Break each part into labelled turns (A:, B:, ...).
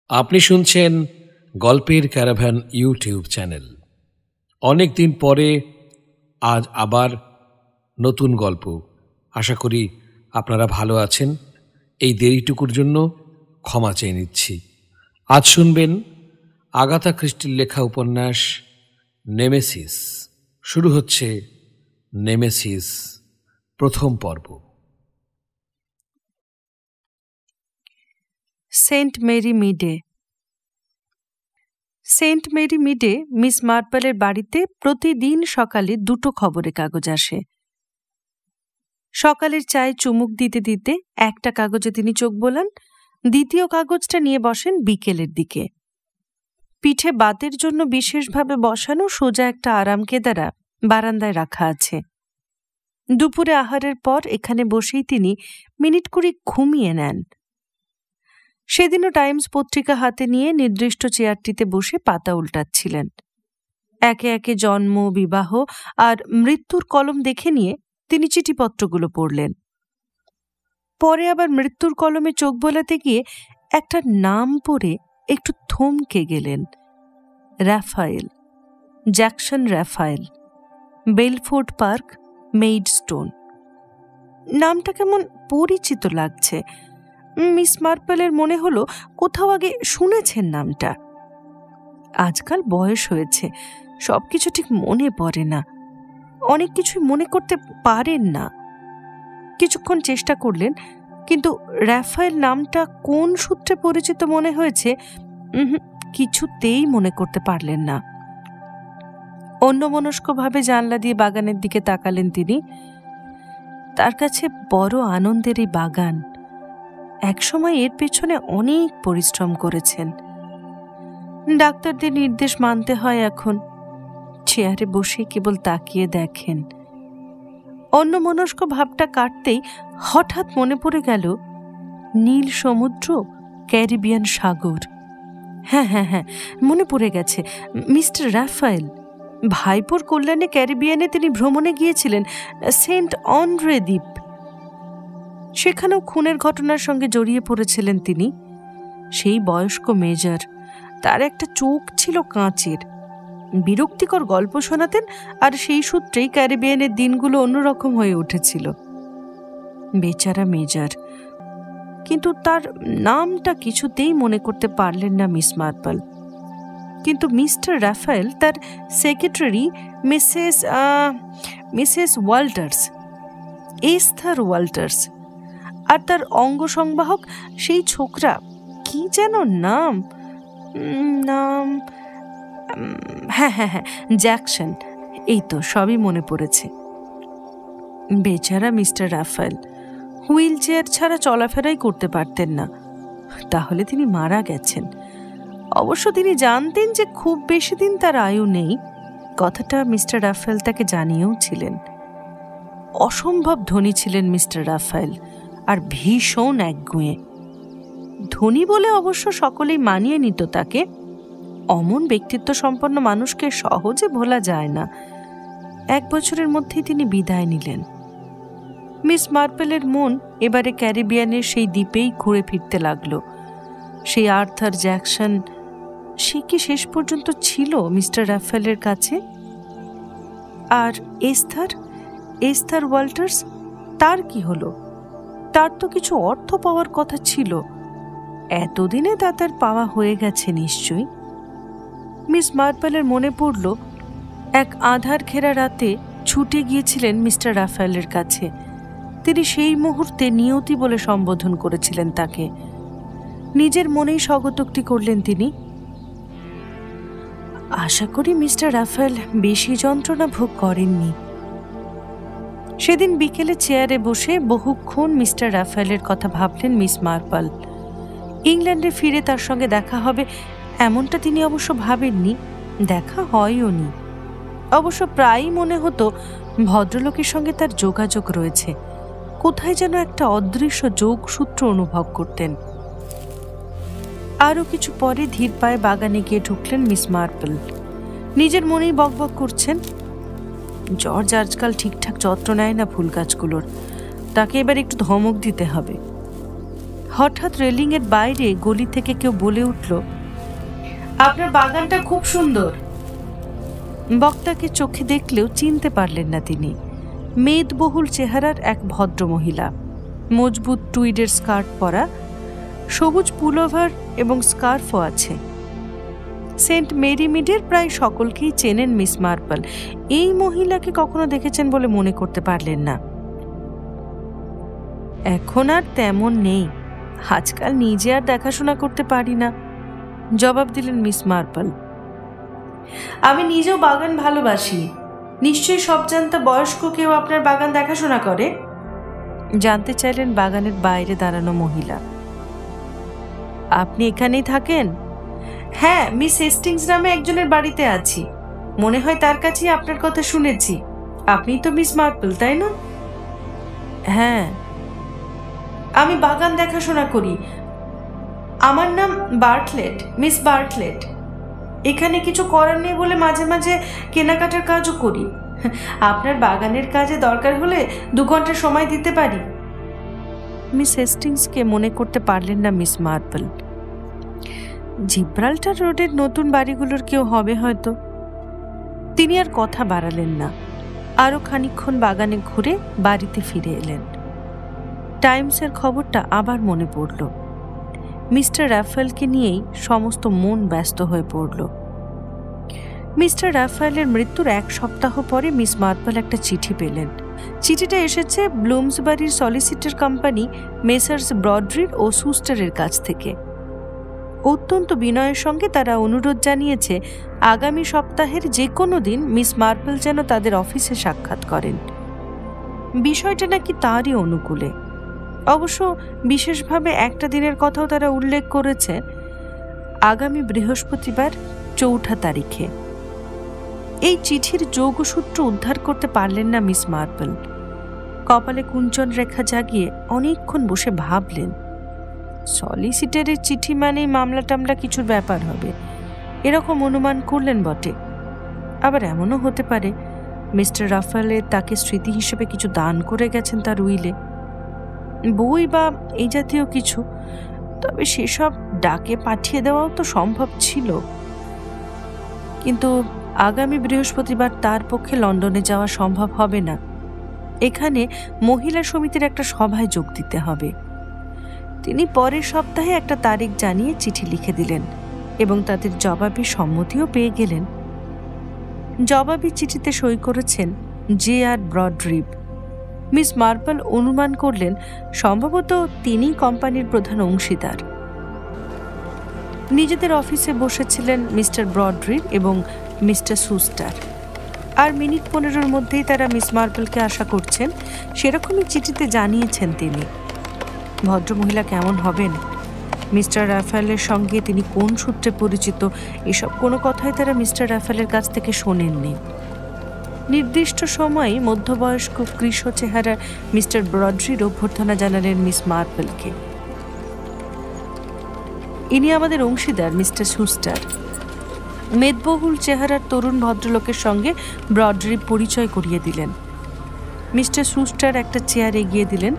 A: আপনি শুনছেন গল্পের ক্যারাভ্যান ইউটিউব চ্যানেল। অনেক দিন পরে আজ আবার নতুন গল্প। আশা করি আপনারা ভালো আছেন। এই দেরিটুকুর জন্য ক্ষমা চেয়ে নিচ্ছি। আজ শুনবেন আগাথা ক্রিস্টির লেখা উপন্যাস নেমেসিস। শুরু হচ্ছে নেমেসিস প্রথম পর্ব।
B: সেন্ট মেরি মিডে। সেন্ট মেরি মিডে মিস মার্পলের বাড়িতে প্রতিদিন সকালে 2টো খবরের কাগজ আসে। সকালের চায়ে চুমুক দিতে দিতে একটা কাগজে তিনি চোখ বোলান, দ্বিতীয় কাগজটা নিয়ে বসেন বিকেলের দিকে। পিঠে বাতের জন্য বিশেষভাবে বসানো সোজা একটা আরাম কেদারা বারান্দায় রাখা আছে। দুপুরে আহারের পর এখানে বসেই তিনি মিনিট 20 ঘুমিয়ে নেন। সেদিনও টাইমস পত্রিকা হাতে নিয়ে নির্দিষ্ট চেয়ারটিতে বসে পাতা উল্টাচ্ছিলেন। একে একে জন্ম, বিবাহ আর মৃত্যুর কলম দেখে নিয়ে তিনি চিঠিপত্রগুলো পড়লেন। পরে আবার মৃত্যুর কলমে চোখ বোলাতে গিয়ে একটা নাম পড়ে একটু থমকে গেলেন। Rafiel, Jackson Rafiel, Belford Park, Maidstone. নামটা কেমন পরিচিত লাগছে। মিস মার্পলের মনে হলো কোথাও আগে শুনেছেন নামটা। আজকাল বয়স হয়েছে, সবকিছু ঠিক মনে পড়ে না, অনেক কিছুই মনে করতে পারেন না। কিছুক্ষণ চেষ্টা করলেন, কিন্তু রাফায়েল নামটা কোন সূত্রে পরিচিত মনে হয়েছে কিছুতেই মনে করতে পারলেন না। অন্যমনস্কভাবে জানলা দিয়ে বাগানের দিকে তাকালেন তিনি। তার কাছে বড় আনন্দের এই বাগান। একসময় এর পেছনে অনেক পরিশ্রম করেছেন। ডাক্তারদের নির্দেশ মানতে হয় এখন। চেয়ারে বসে কেবল তাকিয়ে দেখেন। অন্যমনস্ক ভাবটা কাটতেই হঠাৎ মনে পড়ে গেল নীল সমুদ্র, ক্যারিবিয়ান সাগর। হ্যাঁ, মনে পড়ে গেছে। মিস্টার রাফায়েল ভাইপোর কল্যাণে ক্যারিবিয়ানে তিনি ভ্রমণে গিয়েছিলেন, সেন্ট অন্ড্রে দ্বীপ। সেখানেও খুনের ঘটনার সঙ্গে জড়িয়ে পড়েছিলেন তিনি। সেই বয়স্ক মেজর, তার একটা চোখ ছিল কাঁচের। বিরক্তিকর গল্প শোনাতেন, আর সেই সূত্রেই ক্যারিবিয়ানের দিনগুলো অন্যরকম হয়ে উঠেছিল। বেচারা মেজর। কিন্তু তার নামটা কিছুতেই মনে করতে পারলেন না মিস মার্পল। কিন্তু মিস্টার রাফায়েল, তার secretary Mrs Walters, Esther Walters, আর তার অঙ্গ সংবাহক সেই ছোকরা, কি যেন নাম, হ্যাঁ, জ্যাকসন। এই তো সবই মনে পড়েছে। বেচারা মিস্টার রাফায়েল হুইল চেয়ার ছাড়া চলাফেরাই করতে পারতেন না। তাহলে তিনি মারা গেছেন। অবশ্য তিনি জানতেন যে খুব বেশি দিন তার আয়ু নেই। কথাটা মিস্টার রাফায়েল তাকে জানিয়েও ছিলেন। অসম্ভব ধনী ছিলেন মিস্টার রাফায়েল, আর ভীষণ একগুঁয়ে। ধনী বলে অবশ্য সকলেই মানিয়ে নিত তাকে। অমন ব্যক্তিত্ব সম্পন্ন মানুষকে সহজে ভোলা যায় না। 1 বছরের মধ্যেই তিনি বিদায় নিলেন। মিস মার্পলের মন এবারে ক্যারিবিয়ানের সেই দ্বীপেই ঘুরে ফিরতে লাগলো। সেই আর্থার জ্যাকসন, সে কি শেষ পর্যন্ত ছিল মিস্টার রাফায়েলের কাছে? আর এস্থার ওয়াল্টার্স, তার কি হলো? তার তো কিছু অর্থ পাওয়ার কথা ছিল। এতদিনে তা তার পাওয়া হয়ে গেছে নিশ্চয়ই। মিস মার্পলের মনে পড়ল এক আঁধার ঘেরা রাতে ছুটে গিয়েছিলেন মিস্টার রাফায়েলের কাছে। তিনি সেই মুহূর্তে নিয়তি বলে সম্বোধন করেছিলেন তাকে। নিজের মনেই স্বগতোক্তি করলেন তিনি। আশা করি মিস্টার রাফায়েল বেশি যন্ত্রণা ভোগ করেননি। সেদিন বিকেলে চেয়ারে বসে বহুক্ষণ মিস্টার রাফায়েলের কথা ভাবলেন মিস মার্পল। ইংল্যান্ডে ফিরে তার সঙ্গে দেখা হবে এমনটা তিনি অবশ্য ভাবেননি। দেখা হয়ও নি। অবশ্য প্রায়ই মনে হতো ভদ্রলোকের সঙ্গে তার যোগাযোগ রয়েছে। কোথায় যেন একটা অদৃশ্য যোগসূত্র অনুভব করতেন। আরও কিছু পরে ধীর পায়ে বাগানে গিয়ে ঢুকলেন মিস মার্পল। নিজের মনেই বকবক করছেন, জর্জ আজকাল ঠিকঠাক যত্ন নেয় না ফুল গাছগুলোর, তাকে এবার একটু ধমক দিতে হবে। হঠাৎ রেলিংয়ের বাইরে গলি থেকে কেউ বলে উঠল, আপনার বাগানটা খুব সুন্দর। বক্তাকে চোখে দেখলেও চিনতে পারলেন না তিনি। মেদবহুল চেহারার এক ভদ্র মহিলা, মজবুত টুইডের স্কার্ট পরা, সবুজ পুলোভার এবং স্কার্ফও আছে। সেন্ট মেরি মিডের প্রায় সকলকেই চেনেন মিস মার্পল। এই মহিলাকে কখনো দেখেছেন বলে মনে করতে পারলেন না। এখন আর তেমন নেই, আজকাল নিজে আর দেখাশোনা করতে পারি না, জবাব দিলেন মিস মার্পল। আমি নিজেও বাগান ভালোবাসি। নিশ্চয়ই সব জানতা বয়স্ক কেউ আপনার বাগান দেখাশোনা করে? জানতে চাইলেন বাগানের বাইরে দাঁড়ানো মহিলা। আপনি এখানেই থাকেন? হ্যাঁ, মিস হেস্টিংস নামে একজনের বাড়িতে আছি। মনে হয় তার কাছেই আপনার কথা শুনেছি। আপনি তো মিস মার্পল, তাই না? হ্যাঁ, আমি বাগান দেখাশোনা করি। আমার নাম বার্টলেট, মিস বার্টলেট। এখানে কিছু করার নেই বলে মাঝে মাঝে কেনাকাটার কাজও করি। আপনার বাগানের কাজে দরকার হলে 2 ঘন্টা সময় দিতে পারি। মিস হেস্টিংসকে মনে করতে পারলেন না মিস মার্পল। জিব্রাল্টার রোডের নতুন বাড়িগুলোর কেউ হবে হয়তো। তিনি আর কথা বাড়ালেন না, আরো খানিকক্ষণ বাগানে ঘুরে বাড়িতে ফিরে এলেন। টাইমসের খবরটা আবার মনে পড়ল। মিস্টার রাফায়েলকে নিয়েই সমস্ত মন ব্যস্ত হয়ে পড়ল। মিস্টার রাফায়েলের মৃত্যুর 1 সপ্তাহ পরে মিস মার্পল একটা চিঠি পেলেন। চিঠিটা এসেছে ব্লুমসবারির সলিসিটর কোম্পানি মেসার্স ব্রডরির ও সুস্টারের কাছ থেকে। অত্যন্ত বিনয়ের সঙ্গে তারা অনুরোধ জানিয়েছে আগামী সপ্তাহের যে কোনো দিন মিস মার্পল যেন তাদের অফিসে সাক্ষাৎ করেন। বিষয়টা নাকি তারই অনুকূলে। অবশ্য বিশেষভাবে একটা দিনের কথাও তারা উল্লেখ করেছে, আগামী বৃহস্পতিবার 4 তারিখে। এই চিঠির যোগসূত্র উদ্ধার করতে পারলেন না মিস মার্পল। কপালে কুঞ্চন রেখা জাগিয়ে অনেকক্ষণ বসে ভাবলেন। সলিসিটারের চিঠি মানেই মামলা টামলা কিছুর ব্যাপার হবে, এরকম অনুমান করলেন বটে। আবার এমনও হতে পারে মিস্টার রাফায়েল তাকে স্মৃতি হিসেবে কিছু দান করে গেছেন তার উইলে, বই বা এই জাতীয় কিছু। তবে সেসব ডাকে পাঠিয়ে দেওয়াও তো সম্ভব ছিল। কিন্তু আগামী বৃহস্পতিবার তার পক্ষে লন্ডনে যাওয়া সম্ভব হবে না। এখানে মহিলা সমিতির একটা সভায় যোগ দিতে হবে। তিনি পরের সপ্তাহে একটা তারিখ জানিয়ে চিঠি লিখে দিলেন এবং তাদের জবাবি সম্মতিও পেয়ে গেলেন। জবাবি চিঠিতে সই করেছেন J.R. ব্রডরিপ। মিস মার্পল অনুমান করলেন সম্ভবত তিনি কোম্পানির প্রধান অংশীদার। নিজেদের অফিসে বসেছিলেন মিস্টার ব্রডরিপ এবং মিস্টার সুস্টার। আর মিনিট 15-এর মধ্যেই তারা মিস মার্পলকে আশা করছেন সেরকমই চিঠিতে জানিয়েছেন তিনি। ভদ্রমহিলা কেমন হবেন, মিস্টার রাফায়েলের সঙ্গে তিনি কোন সূত্রে পরিচিত, এসব কোনো কথাই তারা মিস্টার রাফায়েলের কাছ থেকে শোনেননি। নির্দিষ্ট সময়ে মধ্যবয়স্ক কৃশ চেহারার মিস্টার ব্রডরির অভ্যর্থনা জানালেন মিস মার্পলকে। ইনি আমাদের অংশীদার মিস্টার সুস্টার। মেদবহুল চেহারার তরুণ ভদ্রলোকের সঙ্গে ব্রডরিপ পরিচয় করিয়ে দিলেন। মিস্টার সুস্টার একটা চেয়ার এগিয়ে দিলেন।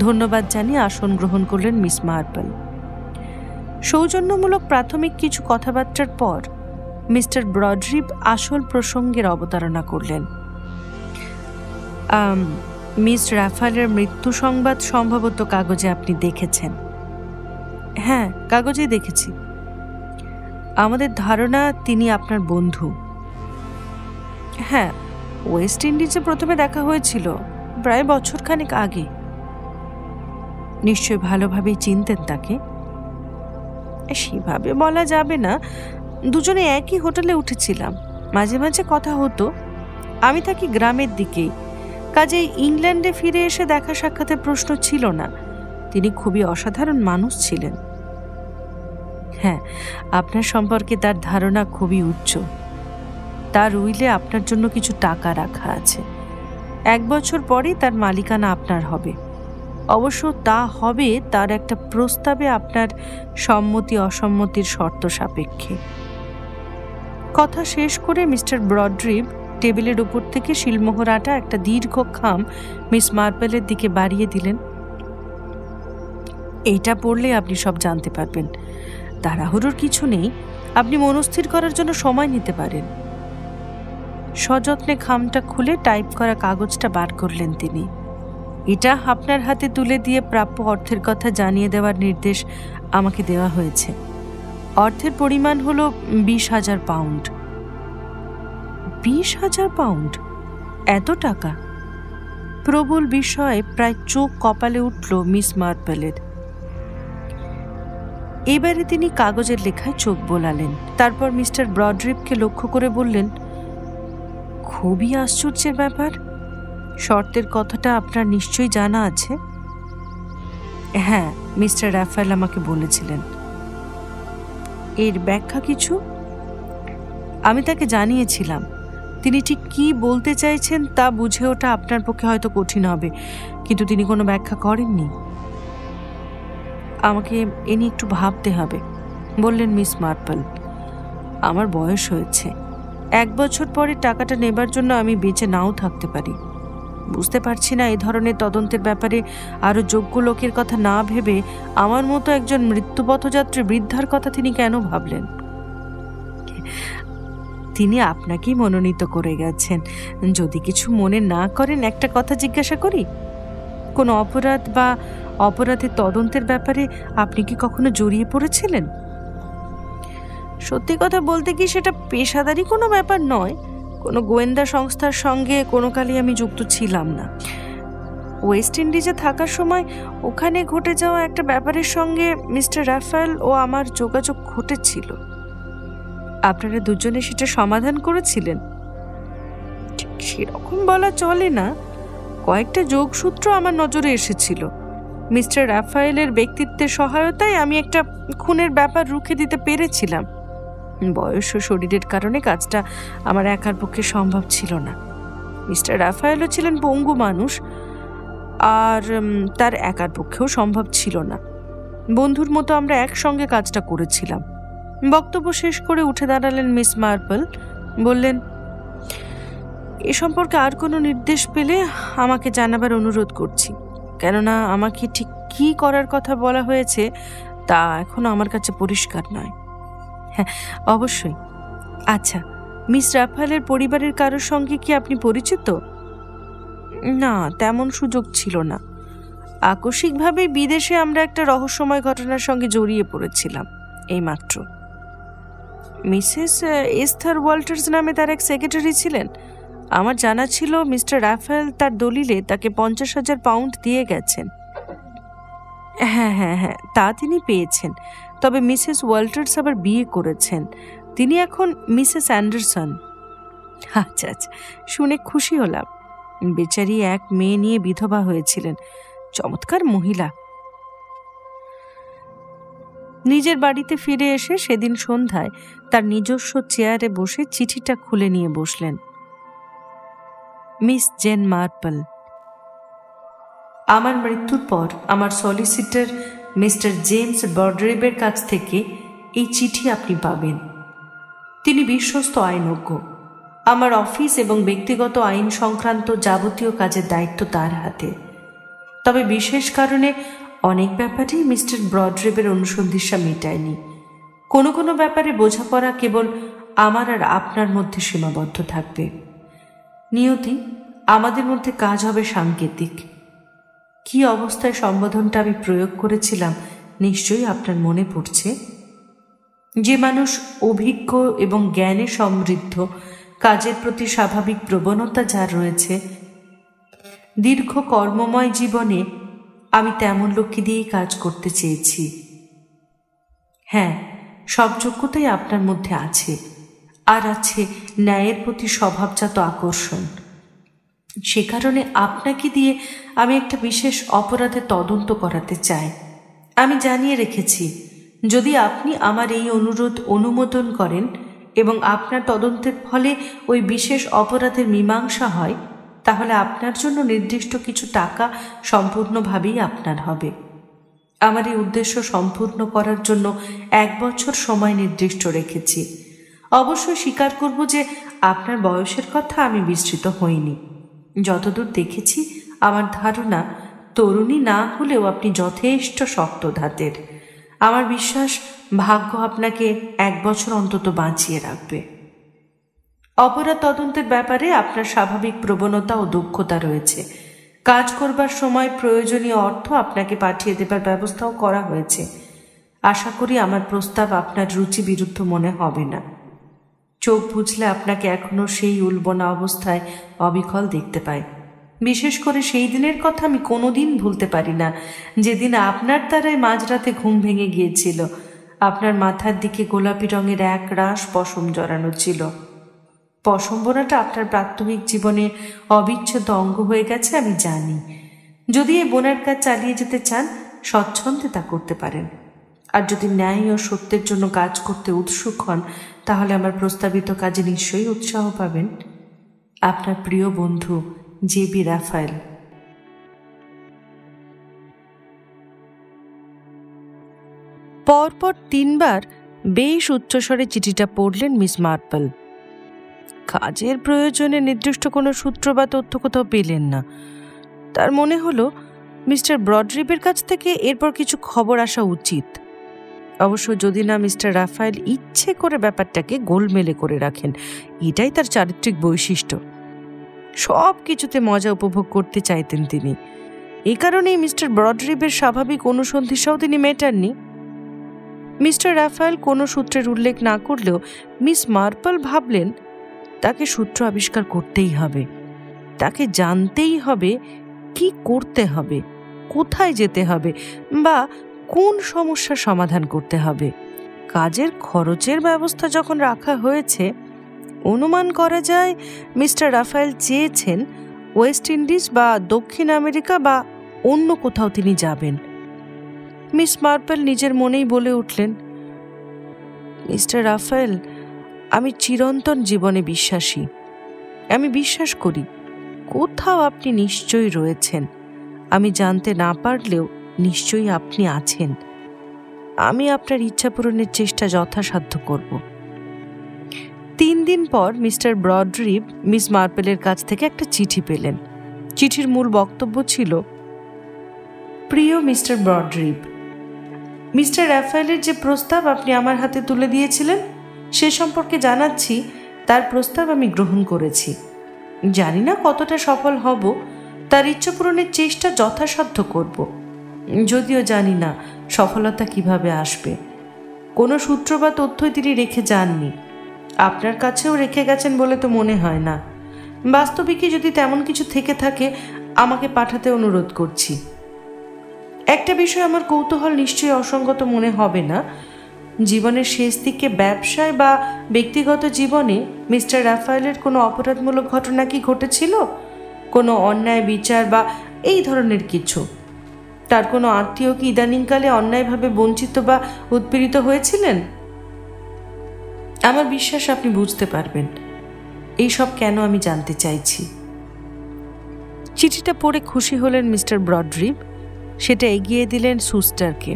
B: ধন্যবাদ জানিয়ে আসন গ্রহণ করলেন মিস মার্পল। সৌজন্যমূলক প্রাথমিক কিছু কথাবার্তার পর মিস্টার ব্রডরিপ আসল প্রসঙ্গের অবতারণা করলেন। মিস রাফায়েলের মৃত্যু সংবাদ সম্ভবত কাগজে আপনি দেখেছেন। হ্যাঁ, কাগজেই দেখেছি। আমাদের ধারণা তিনি আপনার বন্ধু। হ্যাঁ, ওয়েস্ট ইন্ডিজে প্রথমে দেখা হয়েছিল প্রায় বছরখানেক আগে। নিশ্চয় ভালোভাবেই চিনতেন তাকে। সেভাবে বলা যাবে না, দুজনে একই হোটেলে উঠেছিলাম, মাঝে মাঝে কথা হতো। আমি থাকি গ্রামের দিকেই, কাজেই ইংল্যান্ডে ফিরে এসে দেখা সাক্ষাতের প্রশ্ন ছিল না। তিনি খুবই অসাধারণ মানুষ ছিলেন। হ্যাঁ, আপনার সম্পর্কে তার ধারণা খুবই উচ্চ। তার উইলে আপনার জন্য কিছু টাকা রাখা আছে। 1 বছর পরেই তার মালিকানা আপনার হবে। অবশ্য তা হবে তার একটা প্রস্তাবে আপনার সম্মতি অসম্মতির শর্ত সাপেক্ষে। কথা শেষ করে মিস্টার ব্রডরিপ টেবিলের উপর থেকে শিলমোহর আটা একটা দীর্ঘ খাম মিস মার্পলের দিকে বাড়িয়ে দিলেন। এইটা পড়লে আপনি সব জানতে পারবেন। তাড়াহুড়োর কিছু নেই, আপনি মনস্থির করার জন্য সময় নিতে পারেন। সযত্নে খামটা খুলে টাইপ করা কাগজটা বার করলেন তিনি। এটা আপনার হাতে তুলে দিয়ে প্রাপ্য অর্থের কথা জানিয়ে দেওয়ার নির্দেশ আমাকে দেওয়া হয়েছে। অর্থের পরিমাণ হল 20,000 পাউন্ড। 20,000 পাউন্ড? এত টাকা? প্রবল বিষয়ে প্রায় চোখ কপালে উঠল মিস মার্পেলের। এবারে তিনি কাগজের লেখায় চোখ বোলালেন। তারপর মিস্টার ব্রডরিপকে লক্ষ্য করে বললেন, খুবই আশ্চর্যের ব্যাপার। শর্তের কথাটা আপনার নিশ্চয়ই জানা আছে? হ্যাঁ, মিস্টার রাফায়েল আমাকে বলেছিলেন। এর ব্যাখ্যা কিছু? আমি তাকে জানিয়েছিলাম। তিনি ঠিক কি বলতে চাইছেন তা বুঝে ওঠা আপনার পক্ষে হয়তো কঠিন হবে, কিন্তু তিনি কোনো ব্যাখ্যা করেননি। আমাকে এ নিয়ে একটু ভাবতে হবে, বললেন মিস মার্পল। আমার বয়স হয়েছে। 1 বছর পরে টাকাটা নেবার জন্য আমি বেঁচে নাও থাকতে পারি। বুঝতে পারছি না এই ধরনের তদন্তের ব্যাপারে আরো যোগ্য লোকের কথা না ভেবে আমার মতো একজন মৃত্যুপথযাত্রী বৃদ্ধার কথা তিনি কেন ভাবলেন? তিনি আপনাকেই মনোনীত করে গেছেন। যদি কিছু মনে না করেন একটা কথা জিজ্ঞাসা করি, কোন অপরাধ বা অপরাধের তদন্তের ব্যাপারে আপনি কি কখনো জড়িয়ে পড়েছিলেন? সত্যি কথা বলতে কি সেটা পেশাদারি কোনো ব্যাপার নয়। কোনো গোয়েন্দা সংস্থার সঙ্গে কোনো কালই আমি যুক্ত ছিলাম না। ওয়েস্ট ইন্ডিজে থাকার সময় ওখানে ঘটে যাওয়া একটা ব্যাপারের সঙ্গে মিস্টার রাফায়েল ও আমার যোগাযোগ ঘটেছিল। আপনারা দুজনে সেটা সমাধান করেছিলেন? সেরকম বলা চলে না। কয়েকটা যোগসূত্র আমার নজরে এসেছিল। মিস্টার রাফায়েলের ব্যক্তিত্বের সহায়তায় আমি একটা খুনের ব্যাপার রুখে দিতে পেরেছিলাম। বয়স ও শরীরের কারণে কাজটা আমার একার পক্ষে সম্ভব ছিল না। মিস্টার রাফায়েলও ছিলেন পঙ্গু মানুষ, আর তার একার পক্ষেও সম্ভব ছিল না। বন্ধুর মতো আমরা একসঙ্গে কাজটা করেছিলাম। বক্তব্য শেষ করে উঠে দাঁড়ালেন মিস মার্পল। বললেন, এ সম্পর্কে আর কোনো নির্দেশ পেলে আমাকে জানাবার অনুরোধ করছি, কেননা আমাকে ঠিক কী করার কথা বলা হয়েছে তা এখনো আমার কাছে পরিষ্কার নয়। হ্যাঁ, অবশ্যই। আচ্ছা, মিস রাফায়েলের পরিবারের কারোর সঙ্গে কি আপনি পরিচিত? না, তেমন সুযোগ ছিল না। আকস্মিকভাবে বিদেশে আমরা একটা রহস্যময় ঘটনার সঙ্গে জড়িয়ে পড়েছিলাম এইমাত্র। মিসেস এস্থার ওয়াল্টার্স নামে তার এক সেক্রেটারি ছিলেন। আমার জানা ছিল মিস্টার রাফায়েল তার দলিলে তাকে 50,000 পাউন্ড দিয়ে গেছেন। হ্যাঁ হ্যাঁ হ্যাঁ, তা তিনি পেয়েছেন। তবে মিসেস ওয়াল্টার্স আবার বিয়ে করেছেন। তিনি এখন মিসেস অ্যান্ডারসন। আচ্ছা আচ্ছা, শুনে খুশি হলাম। বেচারি এক মেয়ে নিয়ে বিধবা হয়েছিলেন। চমৎকার মহিলা। নিজের বাড়িতে ফিরে এসে সেদিন সন্ধ্যায় তার নিজস্ব চেয়ারে বসে চিঠিটা খুলে নিয়ে বসলেন। মিস জেন মার্পল, আমার মৃত্যুর পর আমার সলিসিটর মিস্টার জেমস ব্রডরিপের কাছ থেকে এই চিঠি আপনি পাবেন। তিনি বিশ্বস্ত আইনজ্ঞ। আমার অফিস এবং ব্যক্তিগত আইন সংক্রান্ত যাবতীয় কাজের দায়িত্ব তার হাতে। তবে বিশেষ কারণে অনেক ব্যাপারেই মিস্টার ব্রডরিপের অনুসন্ধিৎসা মেটায়নি। কোনো কোনো ব্যাপারে বোঝাপড়া কেবল আমার আর আপনার মধ্যে সীমাবদ্ধ থাকবে। নিয়তি, আমাদের মধ্যে কাজ হবে সাংকেতিক। কি অবস্থায় সম্বোধনটা আমি প্রয়োগ করেছিলাম নিশ্চয়ই আপনার মনে পড়ছে। যে মানুষ অভিজ্ঞ এবং জ্ঞানে সমৃদ্ধ, কাজের প্রতি স্বাভাবিক প্রবণতা যার রয়েছে, দীর্ঘ কর্মময় জীবনে আমি তেমন লোককে দিয়েই কাজ করতে চেয়েছি। হ্যাঁ, সব যোগ্যতাই আপনার মধ্যে আছে, আর আছে ন্যায়ের প্রতি স্বভাবজাত আকর্ষণ। সে কারণে আপনাকে দিয়ে আমি একটা বিশেষ অপরাধের তদন্ত করাতে চাই। আমি জানিয়ে রেখেছি, যদি আপনি আমার এই অনুরোধ অনুমোদন করেন এবং আপনার তদন্তের ফলে ওই বিশেষ অপরাধের মীমাংসা হয়, তাহলে আপনার জন্য নির্দিষ্ট কিছু টাকা সম্পূর্ণভাবেই আপনার হবে। আমার এই উদ্দেশ্য সম্পূর্ণ করার জন্য 1 বছর সময় নির্দিষ্ট রেখেছি। অবশ্যই স্বীকার করব যে আপনার বয়সের কথা আমি বিস্মৃত হইনি। যতদূর দেখেছি আমার ধারণা তরুণী না হলেও আপনি যথেষ্ট শক্ত ধাতের। আমার বিশ্বাস ভাগ্য আপনাকে 1 বছর অন্তত বাঁচিয়ে রাখবে। অপরাধ তদন্তের ব্যাপারে আপনার স্বাভাবিক প্রবণতা ও দক্ষতা রয়েছে। কাজ করবার সময় প্রয়োজনীয় অর্থ আপনাকে পাঠিয়ে দেবার ব্যবস্থাও করা হয়েছে। আশা করি আমার প্রস্তাব আপনার রুচি বিরুদ্ধ মনে হবে না। চোখ বুঝলে আপনাকে এখনো সেই উলবনা অবস্থায় অবিকল দেখতে পাই। বিশেষ করে সেই দিনের কথা আমি কোনোদিন ভুলতে পারি না, যেদিন আপনার দ্বারাই মাঝরাতে ঘুম ভেঙে গিয়েছিল। আপনার মাথার দিকে গোলাপি রঙের এক রাশ পশম জড়ানো ছিল। পশম বোনাটা আপনার প্রাথমিক জীবনে অবিচ্ছেদ্য অঙ্গ হয়ে গেছে আমি জানি। যদি এই বোনার কাজ চালিয়ে যেতে চান, স্বচ্ছন্দে তা করতে পারেন। আর যদি ন্যায় ও সত্যের জন্য কাজ করতে উৎসুক হন, তাহলে আমার প্রস্তাবিত কাজে নিশ্চয়ই উৎসাহ পাবেন। আপনার প্রিয় বন্ধু জেবি রাফায়েল। পরপর 3 বার বেশ উচ্চস্বরে চিঠিটা পড়লেন মিস মার্পল। কাজের প্রয়োজনে নির্দিষ্ট কোনো সূত্র বা তথ্য কোথাও পেলেন না। তার মনে হলো মিস্টার ব্রডরিপের কাছ থেকে এরপর কিছু খবর আসা উচিত। অবশ্য যদি না মিস্টার রাফায়েল ইচ্ছে করে ব্যাপারটাকে গোলমেলে করে রাখেন, এটাই তার চারিত্রিক বৈশিষ্ট্য। সব কিছুতে মজা উপভোগ করতে চাইতেন তিনি। এই কারণেই মিস্টার ব্রডরিপের স্বাভাবিক অনুসন্ধিসাও তিনি মেটাননি। মিস্টার রাফায়েল কোনো সূত্রের উল্লেখ না করলেও মিস মার্পল ভাবলেন তাকে সূত্র আবিষ্কার করতেই হবে। তাকে জানতেই হবে কি করতে হবে, কোথায় যেতে হবে বা কোন সমস্যার সমাধান করতে হবে। কাজের খরচের ব্যবস্থা যখন রাখা হয়েছে, অনুমান করা যায় মিস্টার রাফায়েল চেয়েছেন ওয়েস্ট ইন্ডিজ বা দক্ষিণ আমেরিকা বা অন্য কোথাও তিনি যাবেন। মিস মার্পল নিজের মনেই বলে উঠলেন, মিস্টার রাফায়েল, আমি চিরন্তন জীবনে বিশ্বাসী। আমি বিশ্বাস করি কোথাও আপনি নিশ্চয়ই রয়েছেন। আমি জানতে না পারলেও নিশ্চয়ই আপনি আছেন। আমি আপনার ইচ্ছা পূরণের চেষ্টা যথাসাধ্য করব। 3 দিন পর মিস্টার ব্রডরিপ মিস মার্পেলের কাছ থেকে একটা চিঠি পেলেন। চিঠির মূল বক্তব্য ছিল, প্রিয় মিস্টার ব্রডরিপ, মিস্টার রাফায়েলের যে প্রস্তাব আপনি আমার হাতে তুলে দিয়েছিলেন সে সম্পর্কে জানাচ্ছি তার প্রস্তাব আমি গ্রহণ করেছি। জানি না কতটা সফল হব, তার ইচ্ছা পূরণের চেষ্টা যথাসাধ্য করব। যদিও জানি না সফলতা কিভাবে আসবে। কোনো সূত্র বা তথ্যই তিনি রেখে যাননি। আপনার কাছেও রেখে গেছেন বলে তো মনে হয় না। বাস্তবিকই যদি তেমন কিছু থেকে থাকে আমাকে পাঠাতে অনুরোধ করছি। একটা বিষয় আমার কৌতূহল নিশ্চয়ই অসঙ্গত মনে হবে না। জীবনের শেষ দিকে ব্যবসায় বা ব্যক্তিগত জীবনে মিস্টার রাফায়েলের কোনো অপরাধমূলক ঘটনা কি ঘটেছিল? কোনো অন্যায় বিচার বা এই ধরনের কিছু? তার কোনো আত্মীয় কি ইদানিংকালে অন্যায়ভাবে বঞ্চিত বা উৎপীড়িত হয়েছিলেন? আমার বিশ্বাস আপনি বুঝতে পারবেন এইসব কেন আমি জানতে চাইছি। চিঠিটা পড়ে খুশি হলেন মিস্টার ব্রডরিপ। সেটা এগিয়ে দিলেন সুস্টারকে।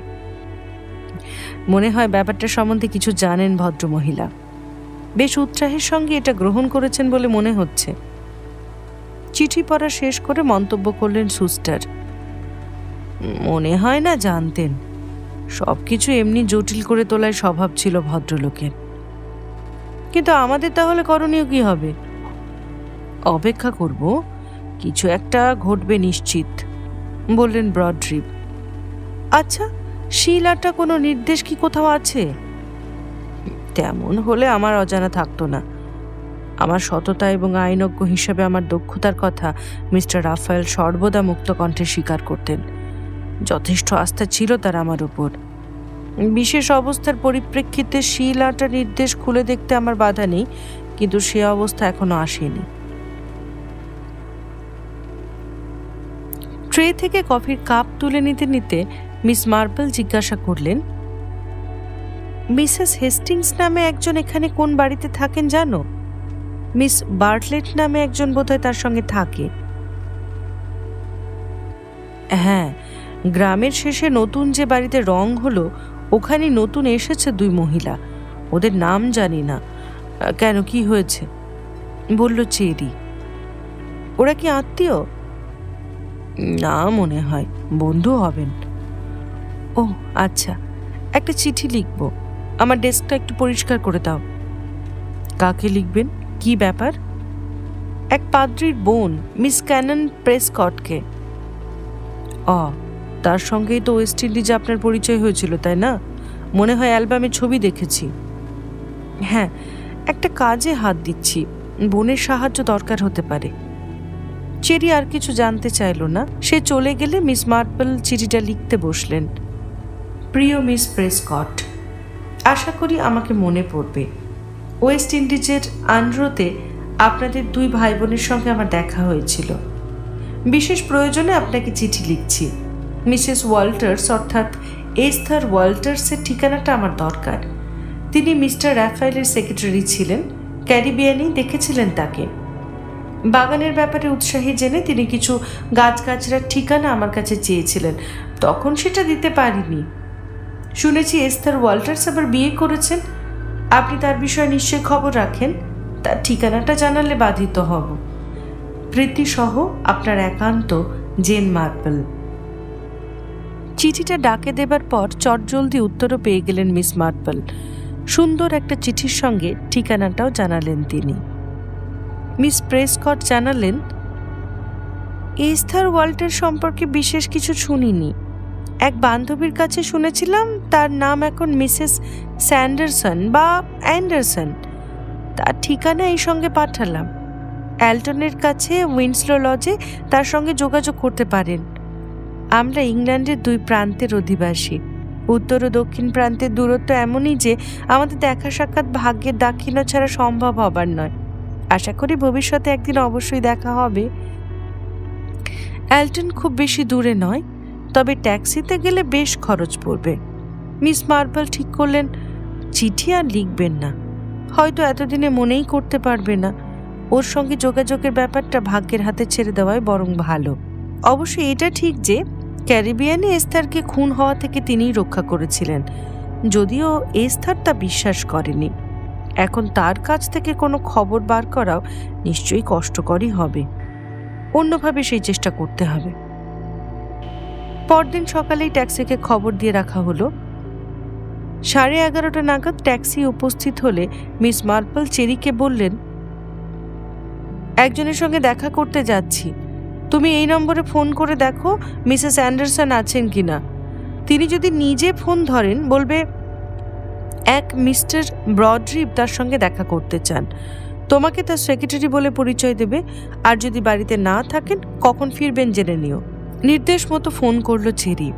B: মনে হয় ব্যাপারটা সম্বন্ধে কিছু জানেন ভদ্রমহিলা। বেশ উৎসাহের সঙ্গে এটা গ্রহণ করেছেন বলে মনে হচ্ছে। চিঠি পড়া শেষ করে মন্তব্য করলেন সুস্টার, মনে হয় না জানতেন। সবকিছু এমনি জটিল করে তোলার স্বভাব ছিল ভদ্রলোকের। কিন্তু আমাদের তাহলে করণীয় কি হবে? অপেক্ষা করব, কিছু একটা ঘটবে নিশ্চিত, বললেন ব্রডরিপ। আচ্ছা, শিলাটা কোনো নির্দেশ কি কোথাও আছে? তেমন হলে আমার অজানা থাকতো না। আমার সততা এবং আইনজ্ঞ হিসাবে আমার দক্ষতার কথা মিস্টার রাফায়েল সর্বদা মুক্ত কণ্ঠে স্বীকার করতেন। যথেষ্ট আস্থা ছিল তার আমার উপর। বিশেষ অবস্থার পরিপ্রেক্ষিতে শিলাটা নির্দেশ খুলে দেখতে আমার বাধা নেই, কিন্তু সে অবস্থা এখনো আসেনি। ট্রে থেকে কফির কাপ তুলে নিতে নিতে মিস মার্পল জিজ্ঞাসা করলেন, মিসেস হেস্টিংস নামে একজন এখানে কোন বাড়িতে থাকেন জানো? মিস বার্টলেট নামে একজন বোধহয় তার সঙ্গে থাকে। হ্যাঁ, গ্রামের শেষে নতুন যে বাড়িতে রং হলো ওখানে নতুন এসেছে 2 মহিলা। ওদের নাম জানি না। কেন, কি হয়েছে? বলল চেরি। ওরা কি আত্মীয়? না, মনে হয় বন্ধু হবেন। ও আচ্ছা, একটা চিঠি লিখব, আমার ডেস্কটা একটু পরিষ্কার করে দাও। কাকে লিখবেন, কি ব্যাপার? এক পাদ্রির বোন, মিস ক্যানন প্রেসকটকে। তার সঙ্গেই তো ওয়েস্ট ইন্ডিজে আপনার পরিচয় হয়েছিল, তাই না? মনে হয় অ্যালবামে ছবি দেখেছি। হ্যাঁ, একটা কাজে হাত দিচ্ছি, বোনের সাহায্য দরকার হতে পারে। চেরি আর কিছু জানতে চাইল না। সে চলে গেলে মিস মার্পল চিঠিটা লিখতে বসলেন। প্রিয় মিস প্রেসকট, আশা করি আমাকে মনে পড়বে। ওয়েস্ট ইন্ডিজের আন্ড্রোতে আপনাদের 2 ভাই বোনের সঙ্গে আমার দেখা হয়েছিল। বিশেষ প্রয়োজনে আপনাকে চিঠি লিখছি। মিসেস ওয়াল্টার্স অর্থাৎ এস্থার ওয়াল্টার্সের ঠিকানাটা আমার দরকার। তিনি মিস্টার রাফায়েলের সেক্রেটারি ছিলেন। ক্যারিবিয়ানেই দেখেছিলেন তাকে। বাগানের ব্যাপারে উৎসাহী জেনে তিনি কিছু গাছগাছড়ার ঠিকানা আমার কাছে চেয়েছিলেন, তখন সেটা দিতে পারিনি। শুনেছি এস্থার ওয়াল্টার্স আবার বিয়ে করেছেন। আপনি তার বিষয়ে নিশ্চয়ই খবর রাখেন, তার ঠিকানাটা জানালে বাধিত হব। প্রীতি সহ আপনার একান্ত জেন মার্পল। চিঠিটা ডাকে দেবার পর চটজলদি উত্তরও পেয়ে গেলেন মিস মার্পল। সুন্দর একটা চিঠির সঙ্গে ঠিকানাটাও জানালেন তিনি। মিস প্রেসকট জানালেন, এস্থার ওয়াল্টার সম্পর্কে বিশেষ কিছু শুনিনি। এক বান্ধবীর কাছে শুনেছিলাম তার নাম এখন মিসেস স্যান্ডারসন বা অ্যান্ডারসন। তার ঠিকানা এই সঙ্গে পাঠালাম। অ্যালটনের কাছে উইন্সলো লজে তার সঙ্গে যোগাযোগ করতে পারেন। আমরা ইংল্যান্ডের 2 প্রান্তের অধিবাসী। উত্তর ও দক্ষিণ প্রান্তের দূরত্ব এমনই যে আমাদের দেখা সাক্ষাৎ ভাগ্যের দাক্ষিণ্য ছাড়া সম্ভব হবার নয়। আশা করি ভবিষ্যতে একদিন অবশ্যই দেখা হবে। অ্যালটন খুব বেশি দূরে নয়, তবে ট্যাক্সিতে গেলে বেশ খরচ পড়বে। মিস মার্পল ঠিক করলেন চিঠি আর লিখবেন না, হয়তো এতদিনে মনেই করতে পারবে না। ওর সঙ্গে যোগাযোগের ব্যাপারটা ভাগ্যের হাতে ছেড়ে দেওয়াই বরং ভালো। অবশ্য এটা ঠিক যে ক্যারিবিয়ানে এস্থারকে খুন হওয়া থেকে তিনিই রক্ষা করেছিলেন, যদিও এস্থার তা বিশ্বাস করেনি। এখন তার কাছ থেকে কোনো খবর বার করাও নিশ্চয়ই কষ্টকরই হবে। অন্যভাবে সেই চেষ্টা করতে হবে। পরদিন সকালেই ট্যাক্সিকে খবর দিয়ে রাখা হলো। 11:30 নাগাদ ট্যাক্সি উপস্থিত হলে মিস মার্পল চেরিকে বললেন, একজনের সঙ্গে দেখা করতে যাচ্ছি। তুমি এই নম্বরে ফোন করে দেখো মিসেস অ্যান্ডারসন আছেন কিনা। তিনি যদি নিজে ফোন ধরেন বলবে এক মিস্টার ব্রডরিপ তার সঙ্গে দেখা করতে চান। তোমাকে তার সেক্রেটারি বলে পরিচয় দেবে, আর যদি বাড়িতে না থাকেন কখন ফিরবেন জেনে নিও। নির্দেশ মতো ফোন করলো চেরি।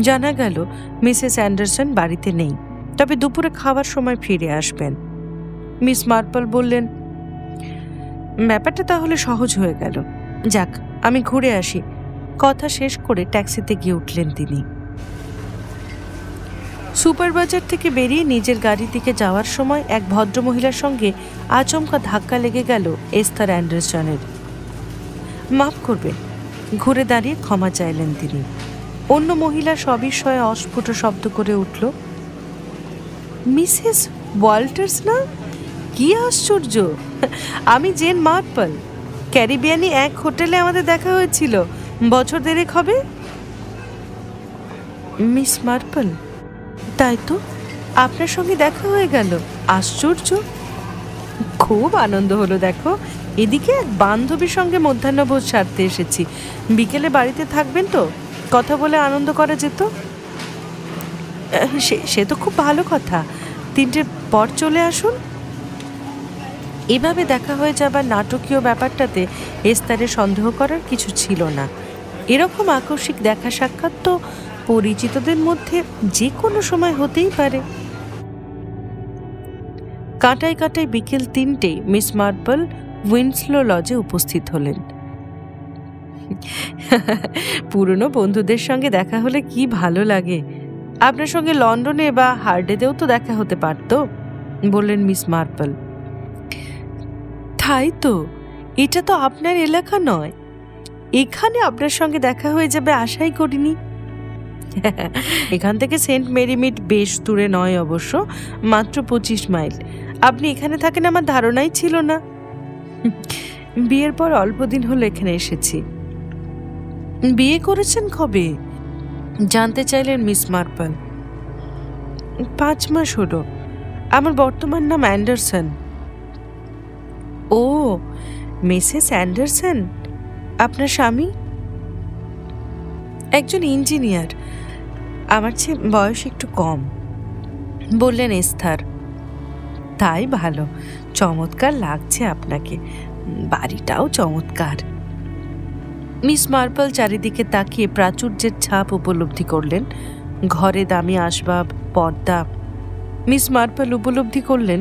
B: জানা গেল মিসেস অ্যান্ডারসন বাড়িতে নেই, তবে দুপুরে খাওয়ার সময় ফিরে আসবেন। মিস মার্পল বললেন, ব্যাপারটা তাহলে সহজ হয়ে গেল। যাক, আমি ঘুরে আসি। কথা শেষ করে ট্যাক্সিতে গিয়ে উঠলেন তিনি। সুপারবাজার থেকে বেরিয়ে নিজের গাড়ির দিকে যাওয়ার সময় এক ভদ্রমহিলার সঙ্গে আচমকা ধাক্কা লেগে গেল এস্থার অ্যান্ডারসনের। মাফ করবেন, ঘুরে দাঁড়িয়ে ক্ষমা চাইলেন তিনি। অন্য মহিলা সবিস্ময়ে অস্ফুট শব্দ করে উঠল, মিসেস ওয়াল্টার্স না? কি আশ্চর্য! আমি জেন মার্পল। ক্যারিবিয়ানি এক হোটেলে আমাদের দেখা হয়েছিল, বছর 1.5 হবে। মিস মার্পল, তাই তো, আপনার সঙ্গে দেখা হয়ে গেল। আশ্চর্য! খুব আনন্দ হলো। দেখো, এদিকে এক বান্ধবীর সঙ্গে মধ্যাহ্নভোজ সারতে এসেছি। বিকেলে বাড়িতে থাকবেন তো? কথা বলে আনন্দ করা যেত। সে তো খুব ভালো কথা। 3টের পর চলে আসুন। এভাবে দেখা হয়ে যাবার নাটকীয় ব্যাপারটাতে এস্থারের সন্দেহ করার কিছু ছিল না। এরকম আকস্মিক দেখা সাক্ষাৎ তো পরিচিতদের মধ্যে যে কোনো সময় হতেই পারে। কাঁটায় কাঁটায় বিকেল 3টে মিস মার্পল উইন্সলো লজে উপস্থিত হলেন। পুরনো বন্ধুদের সঙ্গে দেখা হলে কি ভালো লাগে। আপনার সঙ্গে লন্ডনে বা হার্ডেতেও তো দেখা হতে পারত, বললেন মিস মার্পল। তাই তো, এটা তো আপনার এলাকা নয়। এখানে আপনার সঙ্গে দেখা হয়ে যাবে আশাই করিনি। এখান থেকে সেন্ট মেরি মিট বেশ দূরে নয় অবশ্য, মাত্র 25 মাইল। আপনি এখানে থাকেন আমার ধারণাই ছিল না। বিয়ের পর অল্প দিন হলো এখানে এসেছি। বিয়ে করেছেন কবে? জানতে চাইলেন মিস মার্পল। 5 মাস হলো। আমার বর্তমান নাম অ্যান্ডারসন। ও, মিসেস অ্যান্ডারসন। আপনার স্বামী? একজন ইঞ্জিনিয়ার, আমার চেয়ে বয়স একটু কম, বললেন এস্থার। তাই ভালো, চমৎকার লাগছে আপনাকে, বাড়িটাও চমৎকার। মিস মার্পল চারিদিকে তাকিয়ে প্রাচুর্যের ছাপ উপলব্ধি করলেন। ঘরে দামি আসবাব, পর্দা। মিস মার্পল উপলব্ধি করলেন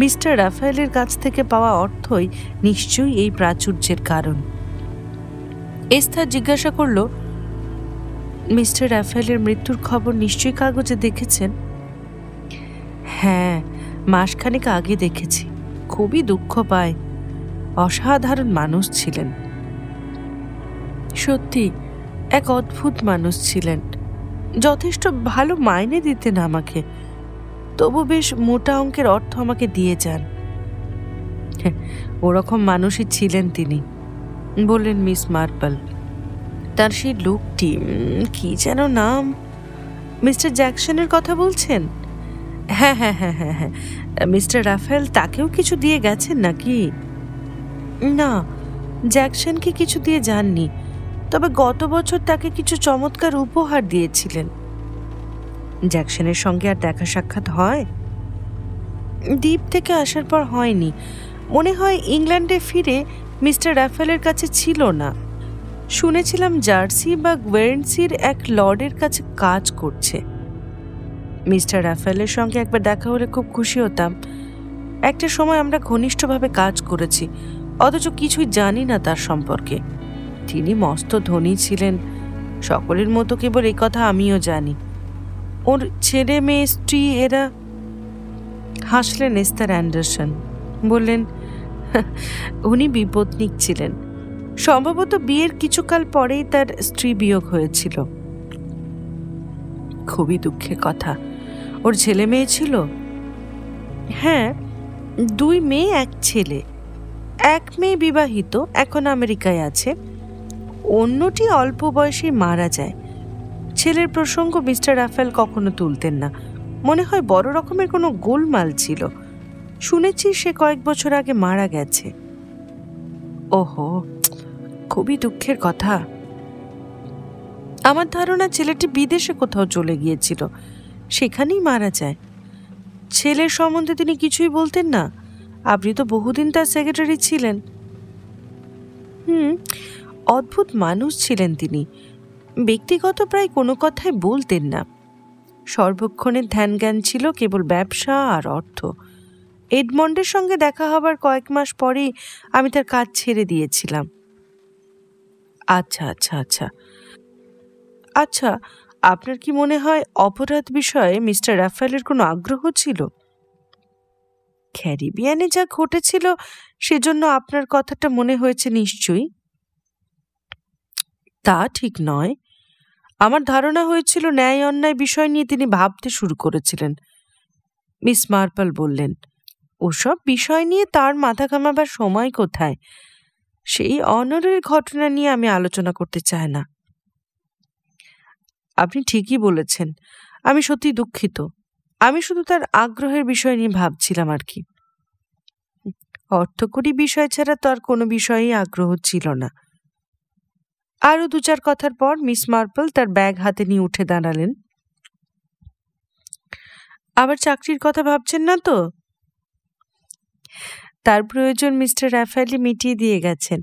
B: মিস্টার রাফায়েলের কাছ থেকে পাওয়া অর্থই নিশ্চয়ই এই প্রাচুর্যের কারণ। এস্থার জিজ্ঞাসা করল, মিস্টার রাফায়েলের মৃত্যুর খবর নিশ্চয়ই কাগজে দেখেছেন? হ্যাঁ, মাসখানেক আগে দেখেছি। খুবই দুঃখ পায়। অসাধারণ মানুষ ছিলেন। সত্যি এক অদ্ভুত মানুষ ছিলেন। যথেষ্ট ভালো মাইনে দিতেন আমাকে, তবু বেশ মোটা অঙ্কের অর্থ আমাকে দিয়ে যান। ওরকম মানুষই ছিলেন তিনি, বললেন মিস মার্পল। তার সেই লোকটি, কি যেন নাম? মিস্টার জ্যাকসনের কথা বলছেন? হ্যাঁ হ্যাঁ হ্যাঁ হ্যাঁ হ্যাঁ। মিস্টার রাফায়েল তাকেও কিছু দিয়ে গেছেন নাকি? না, জ্যাকসনকে কিছু দিয়ে যাননি, তবে গত বছর তাকে কিছু চমৎকার উপহার দিয়েছিলেন। জ্যাকসনের সঙ্গে আর দেখা সাক্ষাৎ হয়? দ্বীপ থেকে আসার পর হয়নি। মনে হয় ইংল্যান্ডে ফিরে মিস্টার রাফায়েলের কাছে ছিল না। শুনেছিলাম জার্সি বা গুয়ের্নসির এক লর্ডের কাছে কাজ করছে। মিস্টার রাফায়েলের সঙ্গে একবার দেখা হলে খুব খুশি হতাম। একটা সময় আমরা ঘনিষ্ঠভাবে কাজ করেছি, অথচ কিছুই জানি না তার সম্পর্কে। তিনি মস্ত ধনী ছিলেন, সকলের মতো কেবল এই কথা আমিও জানি। ওর ছেলে মেয়ে, স্ত্রী, এরা। হাসলেন এস্থার অ্যান্ডারসন। বললেন, উনি বিপত্নিক ছিলেন। সম্ভবত বিয়ের কিছুকাল পরেই তার স্ত্রী বিয়োগ হয়েছিল। খুবই দুঃখের কথা। ওর ছেলে মেয়ে ছিল? হ্যাঁ, 2 মেয়ে 1 ছেলে। এক মেয়ে বিবাহিত, এখন আমেরিকায় আছে। অন্যটি অল্প বয়সে মারা যায়। ছেলের প্রসঙ্গ মিস্টার রাফায়েল কখনো তুলতেন না। মনে হয় বড় রকমের কোনো গোলমাল ছিল। শুনেছি সে কয়েক বছর আগে মারা গেছে। ওহো, খুবই দুঃখের কথা। আমার ধারণা ছেলেটি বিদেশে কোথাও চলে গিয়েছিল, সেখানেই মারা যায়। ছেলের সম্বন্ধে তিনি কিছুই বলতেন না? আপনি তো বহুদিন তার সেক্রেটারি ছিলেন। অদ্ভুত মানুষ ছিলেন তিনি। ব্যক্তিগত প্রায় কোনো কথাই বলতেন না। সর্বক্ষণের ধ্যান জ্ঞান ছিল কেবল ব্যবসা আর অর্থ। এডমন্ডের সঙ্গে দেখা হবার কয়েক মাস পরেই আমি তার কাজ ছেড়ে দিয়েছিলাম। আচ্ছা আচ্ছা আচ্ছা আচ্ছা, আপনার কি মনে হয় অপরাধ বিষয়ে মিস্টার রাফায়েলের কোনো আগ্রহ ছিল? ক্যারিবিয়ানে যা ঘটেছিল সেজন্য আপনার কথাটা মনে হয়েছে নিশ্চয়ই। তা ঠিক নয়। আমার ধারণা হয়েছিল ন্যায় অন্যায় বিষয় নিয়ে তিনি ভাবতে শুরু করেছিলেন। মিস মার্পল বললেন, ওসব বিষয় নিয়ে তার মাথা ঘামাবার সময় কোথায়? সেই অনরের ঘটনা নিয়ে আমি আলোচনা করতে চাই না। আপনি ঠিকই বলেছেন, আমি সত্যি দুঃখিত। আমি শুধু তার আগ্রহের বিষয় নিয়ে ভাবছিলাম আর কি। অর্থকরী বিষয় ছাড়া তার কোনো বিষয়েই আগ্রহ ছিল না। আরো 2-4 কথার পর মিস মার্পল তার ব্যাগ হাতে নিয়ে উঠে দাঁড়ালেন। আবার চাকরির কথা ভাবছেন না তো? তার প্রয়োজন মিস্টার রাফায়েলি মিটিয়ে দিয়ে গেছেন।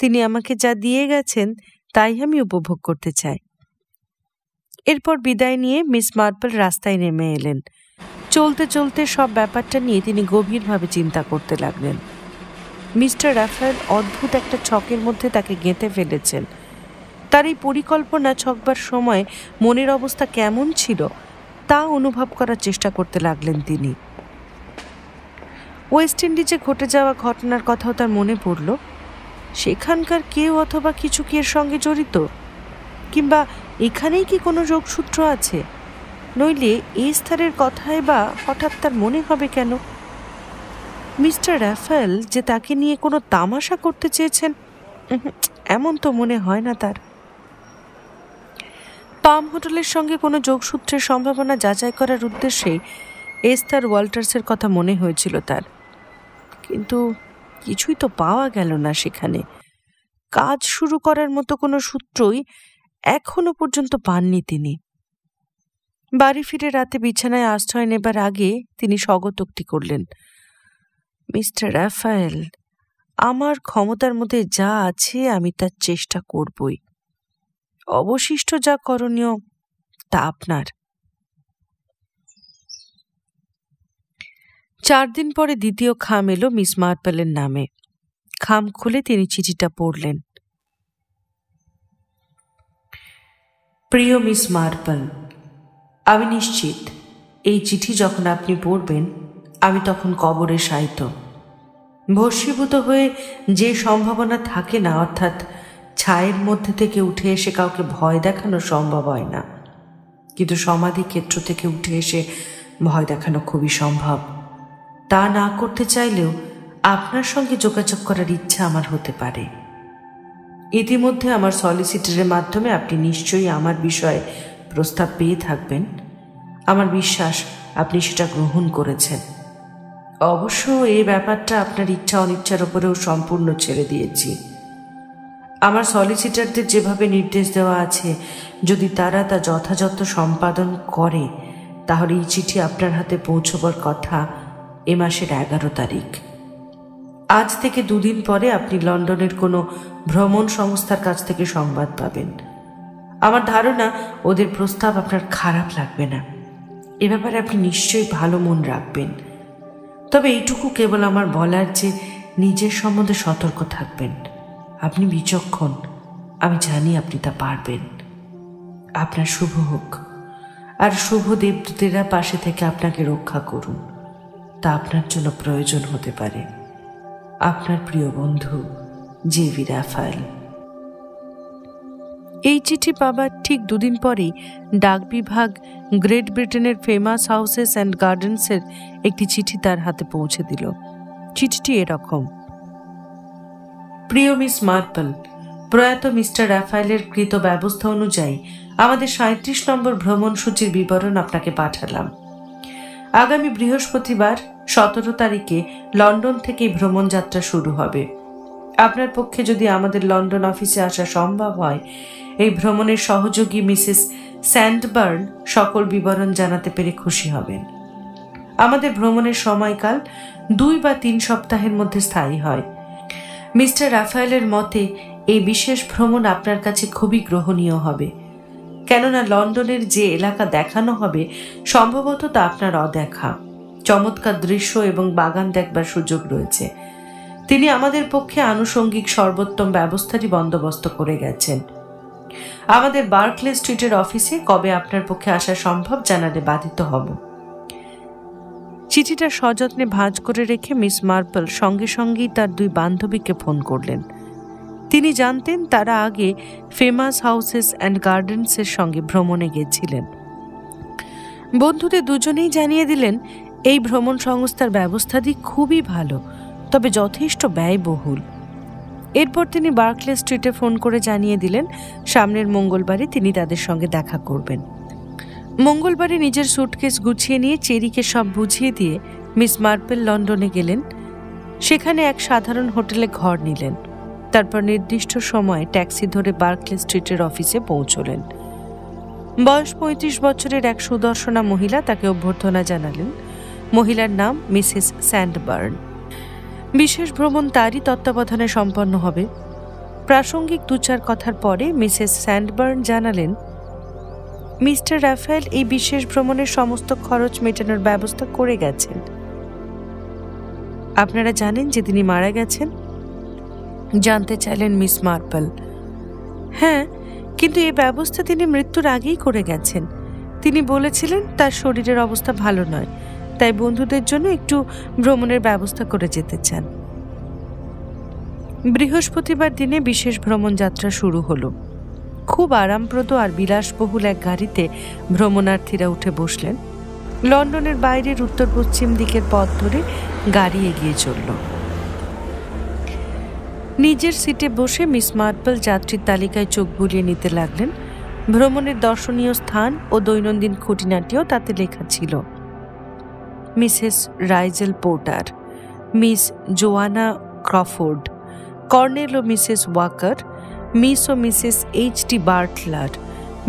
B: তিনি আমাকে যা দিয়ে গেছেন তাই আমি উপভোগ করতে চাই। এরপর বিদায় নিয়ে মিস মার্পল রাস্তায় নেমে এলেন। চলতে চলতে সব ব্যাপারটা নিয়ে তিনি গভীরভাবে চিন্তা করতে লাগলেন। মিস্টার রাফায়েল অদ্ভুত একটা ছকের মধ্যে তাকে গেঁথে ফেলেছেন। তার এই পরিকল্পনা ছকবার সময় মনের অবস্থা কেমন ছিল তা অনুভব করার চেষ্টা করতে লাগলেন তিনি। ওয়েস্ট ইন্ডিজে ঘটে যাওয়া ঘটনার কথাও তার মনে পড়ল। সেখানকার কেউ অথবা কিছু কি এর সঙ্গে জড়িত, কিংবা এখানেই কি কোনো যোগসূত্র আছে? নইলে এই স্তরের কথাই বা হঠাৎ তার মনে হবে কেন? মিস্টার রাফায়েল যে তাকে নিয়ে কোনো তামাশা করতে চেয়েছেন, এমন তো মনে হয় না তার। পাম হোটেলের সঙ্গে কোনো যোগসূত্রের সম্ভাবনা যাচাই করার উদ্দেশ্যেই এস্থার ওয়াল্টার্সের কথা মনে হয়েছিল তার, কিন্তু কিছুই তো পাওয়া গেল না সেখানে। কাজ শুরু করার মতো কোনো সূত্রই এখনো পর্যন্ত পাননি তিনি। বাড়ি ফিরে রাতে বিছানায় আশ্রয় নেবার আগে তিনি স্বগতোক্তি করলেন, মিস্টার রাফায়েল, আমার ক্ষমতার মধ্যে যা আছে আমি তার চেষ্টা করবই। অবশিষ্ট যা করণীয় তা আপনার। 4 দিন পরে দ্বিতীয় খাম এলো মিস মার্পেলের নামে। খাম খুলে তিনি চিঠিটা পড়লেন। প্রিয় মিস মার্পেল, আমি নিশ্চিত এই চিঠি যখন আপনি পড়বেন আমি তখন কবরে শায়িত। ভস্মীভূত হয়ে যে সম্ভাবনা থাকে না, অর্থাৎ ছায়ের মধ্যে থেকে উঠে এসে কাউকে ভয় দেখানো সম্ভব হয় না, কিন্তু সমাধি ক্ষেত্র থেকে উঠে এসে ভয় দেখানো খুবই সম্ভব। তা না করতে চাইলেও আপনার সঙ্গে যোগাযোগ করার ইচ্ছা আমার হতে পারে। ইতিমধ্যে আমার সলিসিটরের মাধ্যমে আপনি নিশ্চয়ই আমার বিষয়ে প্রস্তাব পেয়ে থাকবেন। আমার বিশ্বাস আপনি সেটা গ্রহণ করেছেন। অবশ্য এই ব্যাপারটা আপনার ইচ্ছা অনিচ্ছার উপরেও সম্পূর্ণ ছেড়ে দিয়েছি। আমার সলিসিটরদের যেভাবে নির্দেশ দেওয়া আছে, যদি তারা তা যথাযথ সম্পাদন করে তাহলে এই চিঠি আপনার হাতে পৌঁছবার কথা এ মাসের 11 তারিখ। আজ থেকে 2 দিন পরে আপনি লন্ডনের কোনো ভ্রমণ সংস্থার কাছ থেকে সংবাদ পাবেন। আমার ধারণা ওদের প্রস্তাব আপনার খারাপ লাগবে না। এ ব্যাপারে আপনি নিশ্চয়ই ভালো মন রাখবেন। তবে এইটুকু কেবল আমার বলার যে নিজের সম্বন্ধে সতর্ক থাকবেন। আপনি বিচক্ষণ, আমি জানি আপনি তা পারবেন। আপনার শুভ হোক, আর শুভ দেবদূতেরা পাশে থেকে আপনাকে রক্ষা করুন, তা আপনার জন্য প্রয়োজন হতে পারে। আপনার প্রিয় বন্ধু জেভি রাফায়েল। এই চিঠি পাবার ঠিক 2 দিন পরেই ডাক বিভাগ গ্রেট ব্রিটেনের ফেমাস হাউসেস অ্যান্ড গার্ডেন্সের একটি চিঠি তার হাতে পৌঁছে দিল। চিঠিটি এরকম: প্রিয় মিস মার্পল, প্রয়াত মিস্টার রাফায়েলের কৃত ব্যবস্থা অনুযায়ী আমাদের 37 নম্বর ভ্রমণ সূচির বিবরণ আপনাকে পাঠালাম। আগামী বৃহস্পতিবার 17 তারিখে লন্ডন থেকে ভ্রমণ যাত্রা শুরু হবে। আপনার পক্ষে যদি আমাদের লন্ডন অফিসে আসা সম্ভব হয়, এই ভ্রমণের সহযোগী মিসেস স্যান্ডবার্ন সকল বিবরণ জানাতে পেরে খুশি হবেন। আমাদের ভ্রমণের সময়কাল 2 বা 3 সপ্তাহের মধ্যে স্থায়ী হয়। মিস্টার রাফায়েলের মতে এই বিশেষ ভ্রমণ আপনার কাছে খুবই গ্রহণীয় হবে, কেননা লন্ডনের যে এলাকা দেখানো হবে সম্ভবত তা আপনার অদেখা। চমৎকার দৃশ্য এবং বাগান দেখবার সুযোগ রয়েছে। তিনি আমাদের পক্ষে আনুষঙ্গিক সর্বোত্তম ব্যবস্থারই বন্দোবস্ত করে গেছেন। আমাদের বার্কলে স্ট্রিটের অফিসে কবে আপনার পক্ষে আসা সম্ভব জানালে বাধিত হব। চিঠিটা সযত্নে ভাঁজ করে রেখে মিস মার্পল সঙ্গে সঙ্গেই তার 2 বান্ধবীকে ফোন করলেন। তিনি জানতেন তারা আগে ফেমাস হাউসেস অ্যান্ড গার্ডেন্সের সঙ্গে ভ্রমণে গেছিলেন। বন্ধুদের দুজনেই জানিয়ে দিলেন এই ভ্রমণ সংস্থার ব্যবস্থাদি খুবই ভালো, তবে যথেষ্ট ব্যয়বহুল। এরপর তিনি বার্কলে স্ট্রিটে ফোন করে জানিয়ে দিলেন সামনের মঙ্গলবারে তিনি তাদের সঙ্গে দেখা করবেন। মঙ্গলবারে নিজের সুটকেস গুছিয়ে নিয়ে চেরিকে সব বুঝিয়ে দিয়ে মিস মার্পেল লন্ডনে গেলেন। সেখানে এক সাধারণ হোটেলে ঘর নিলেন। তারপর নির্দিষ্ট সময়ে ট্যাক্সি ধরে বার্কলে স্ট্রিটের অফিসে পৌঁছলেন। বয়স 35 বছরের এক সুদর্শনা মহিলা তাকে অভ্যর্থনা জানালেন। মহিলার নাম মিসেস স্যান্ডবার্ন। বিশেষ ভ্রমণ তারই তত্ত্বাবধানে সম্পন্ন হবে। প্রাসঙ্গিক 2-4 কথার পরে মিসেস স্যান্ডবার্ন জানালেন, মিস্টার রাফায়েল এই বিশেষ ভ্রমণের সমস্ত খরচ মেটানোর ব্যবস্থা করে গেছেন। আপনারা জানেন যে তিনি মারা গেছেন? জানতে চাইলেন মিস মার্পল। হ্যাঁ, কিন্তু এই ব্যবস্থা তিনি মৃত্যুর আগেই করে গেছেন। তিনি বলেছিলেন তার শরীরের অবস্থা ভালো নয়, তাই বন্ধুদের জন্য একটু ভ্রমণের ব্যবস্থা করে যেতে চান। বৃহস্পতিবার দিনে বিশেষ ভ্রমণ যাত্রা শুরু হলো। খুব আরামপ্রদ আর বিলাসবহুল এক গাড়িতে ভ্রমণার্থীরা উঠে বসলেন। লন্ডনের বাইরের উত্তর পশ্চিম দিকের পথ ধরে গাড়ি এগিয়ে চলল। নিজের সিটে বসে মিস মার্পল যাত্রীর তালিকায় চোখ বুলিয়ে নিতে লাগলেন। ভ্রমণের দর্শনীয় স্থান ও দৈনন্দিন খুঁটিনাটিও তাতে লেখা ছিল। Mrs Riseley Porter, Miss Joanna Crawford, Colonel ও মিসেস ওয়াকার, মিস ও Mrs H T. Butler,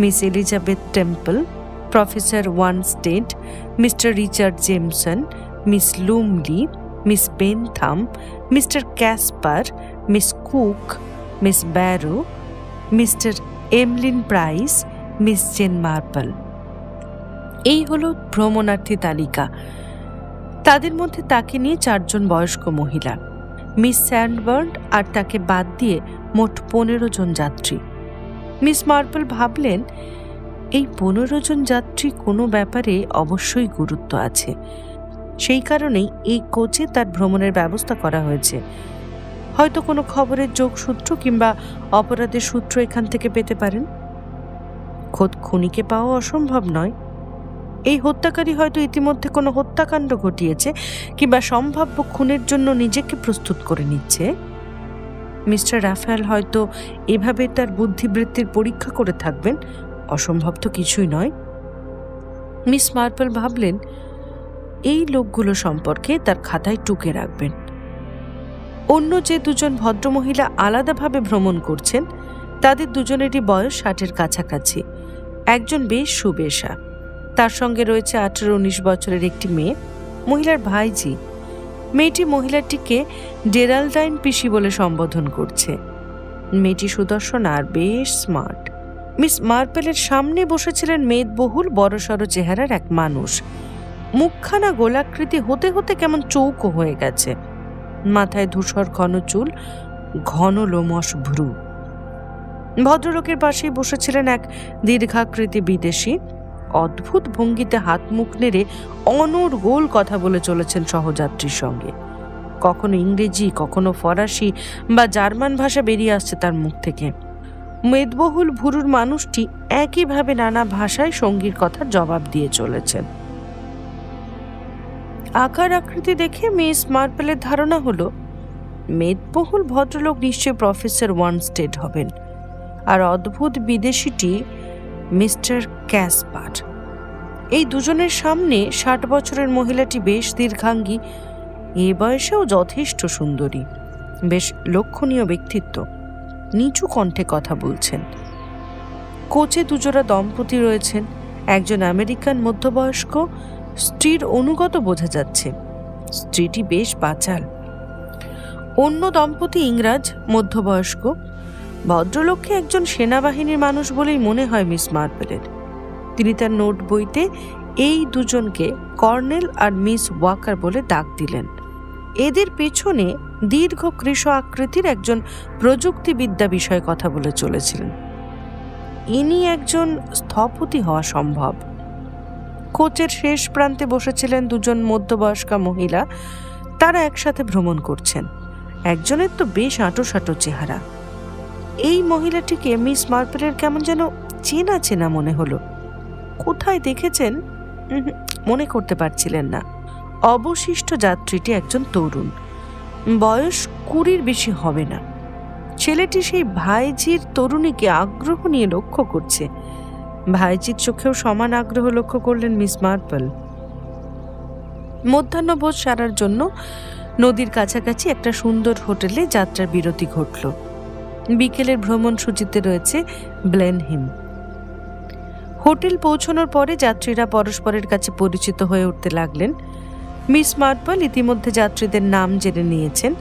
B: Miss Elizabeth Temple, Professor Wanstead, Mister Richard Jameson, Miss Lumley, Miss Bentham, Mister Caspar, Miss Cooke, Miss Barrow, Mister Emlyn Price, Miss Jane Marple. এই হলো ভ্রমণার্থী তালিকা। তাদের মধ্যে তাকে নিয়ে 4 জন বয়স্ক মহিলা, মিস স্যান্ডবার্ন আর তাকে বাদ দিয়ে মোট 15 জন যাত্রী। মিস মার্পল ভাবলেন, এই 15 জন যাত্রী কোনো ব্যাপারে অবশ্যই গুরুত্ব আছে, সেই কারণেই এই কোচে তার ভ্রমণের ব্যবস্থা করা হয়েছে। হয়তো কোনো খবরের যোগসূত্র কিংবা অপরাধের সূত্র এখান থেকে পেতে পারেন। খোদ খুনিকে পাওয়া অসম্ভব নয়। এই হত্যাকারী হয়তো ইতিমধ্যে কোনো হত্যাকাণ্ড ঘটিয়েছে কিংবা সম্ভাব্য খুনের জন্য নিজেকে প্রস্তুত করে নিচ্ছে। মিস্টার রাফায়েল হয়তো এভাবে তার বুদ্ধিবৃত্তির পরীক্ষা করে থাকবেন, অসম্ভব তো কিছুই নয়। মিস মার্পল ভাবলেন, এই লোকগুলো সম্পর্কে তার খাতায় টুকে রাখবেন। অন্য যে 2 জন ভদ্রমহিলা আলাদাভাবে ভ্রমণ করছেন, তাদের দুজনেরই বয়স 60-এর কাছাকাছি। একজন বেশ সুবেশা, তার সঙ্গে রয়েছে 18-19 বছরের একটি মেয়ে, মহিলার ভাইজি। মেয়েটি মহিলাটিকে ডেরাল্ডাইন পিসি বলে সম্বোধন করছে। মেয়েটি সুদর্শন আর বেশ স্মার্ট। মিস মার্পেলের সামনে বসেছিলেন মেদবহুল বড়সড় চেহারার এক মানুষ। মুখখানা গোলাকৃতি হতে হতে কেমন চৌকো হয়ে গেছে। মাথায় ধূসর ঘন চুল, ঘন লোমশ ভ্রু। ভদ্রলোকের পাশেই বসেছিলেন এক দীর্ঘাকৃতি বিদেশি। অদ্ভুত ভঙ্গিতে হাত মুখ নেড়ে অনর্গল কথা বলে চলেছেন সহযাত্রীর সঙ্গে। কখনো ইংরেজি, কখনো ফরাসি বা জার্মান ভাষা বেরিয়ে আসছে তার মুখ থেকে। মেদবহুল ভুরুর মানুষটি একইভাবে নানা ভাষায় সঙ্গীর কথার জবাব দিয়ে চলেছেন। আকার আকৃতি দেখে মিস মার্পেলের ধারণা হলো, মেদবহুল ভদ্রলোক নিশ্চয় প্রফেসর ওয়ানস্টেড হবেন, আর অদ্ভুত বিদেশিটি মিস্টার ক্যাসপার। এই দুজনের সামনে 60 বছরের মহিলাটি বেশ দীর্ঘাঙ্গী, এ বয়সেও যথেষ্ট সুন্দরী, বেশ লক্ষণীয় ব্যক্তিত্ব, নিচু কণ্ঠে কথা বলছেন। কোচে 2 জোড়া দম্পতি রয়েছেন, একজন আমেরিকান মধ্যবয়স্ক, স্ত্রীর অনুগত বোঝা যাচ্ছে। স্ত্রীটি বেশ বাচাল। অন্য দম্পতি ইংরাজ, মধ্যবয়স্ক। ভদ্রলোককে একজন সেনাবাহিনীর মানুষ বলেই মনে হয় মিস মার্পেলের। তিনি তার নোট বইতে এই 2 জনকে কর্নেল আর মিস ওয়াকার বলে ডাক দিলেন। এদের পেছনে দীর্ঘ কৃশ আকৃতির একজন প্রযুক্তিবিদ্যা বিষয়ে কথা বলে চলেছিলেন। ইনি একজন স্থপতি হওয়া সম্ভব। কোচের শেষ প্রান্তে বসেছিলেন 2 জন মধ্যবয়স্কা মহিলা। তারা একসাথে ভ্রমণ করছেন। একজনের তো বেশ আঁটো চেহারা। এই মহিলাটিকে মিস মার্পেলের কেমন যেন চেনা চেনা মনে হলো। কোথায় দেখেছেন মনে করতে পারছিলেন না। অবশিষ্ট যাত্রীটি একজন তরুণ, বয়স 20-র বেশি হবে না। ছেলেটি সেই ভাইজির তরুণীকে আগ্রহ নিয়ে লক্ষ্য করছে। ভাইজির চোখেও সমান আগ্রহ লক্ষ্য করলেন মিস মার্পল। মধ্যাহ্নভোজ সারার জন্য নদীর কাছাকাছি একটা সুন্দর হোটেলে যাত্রার বিরতি ঘটল। বিকেলের ভ্রমণ সূচিতে রয়েছে ব্লেনহিম। হোটেল পৌঁছানোর পরে যাত্রীরা পরস্পরের কাছে পরিচিত হয়ে উঠতে লাগলেন। মিস মার্পল ইতিমধ্যে যাত্রীদের নাম জেনে নিয়েছেন।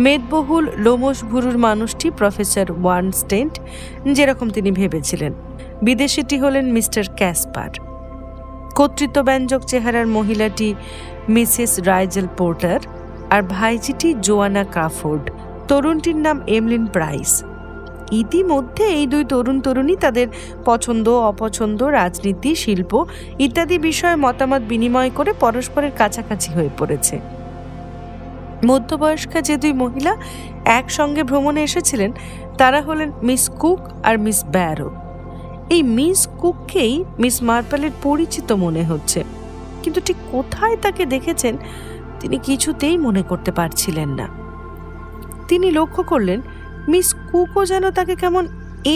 B: মেদবহুল লোমশ ভুরুর মানুষটি প্রফেসর ওয়ানস্টেড, যেরকম তিনি ভেবেছিলেন। বিদেশিটি হলেন মিস্টার ক্যাসপার। কর্তৃত্বব্যঞ্জক চেহারার মহিলাটি মিসেস রাইজেল পোর্টার, আর ভাইজিটি জোয়ানা ক্রাফোর্ড। তরুণটির নাম এমলিন প্রাইস। ইতিমধ্যে এই 2 তরুণ তরুণী তাদের পছন্দ, অপছন্দ, রাজনীতি, শিল্প ইত্যাদি বিষয়ে মতামত বিনিময় করে পরস্পরের কাছাকাছি হয়ে পড়েছে। মধ্যবয়স্কা যে 2 মহিলা একসঙ্গে ভ্রমণে এসেছিলেন, তারা হলেন মিস কুক আর মিস ব্যারো। এই মিস কুককেই মিস মার্পেলের পরিচিত মনে হচ্ছে, কিন্তু ঠিক কোথায় তাকে দেখেছেন তিনি কিছুতেই মনে করতে পারছিলেন না। তিনি লক্ষ্য করলেন মিস কুকও যেন তাকে কেমন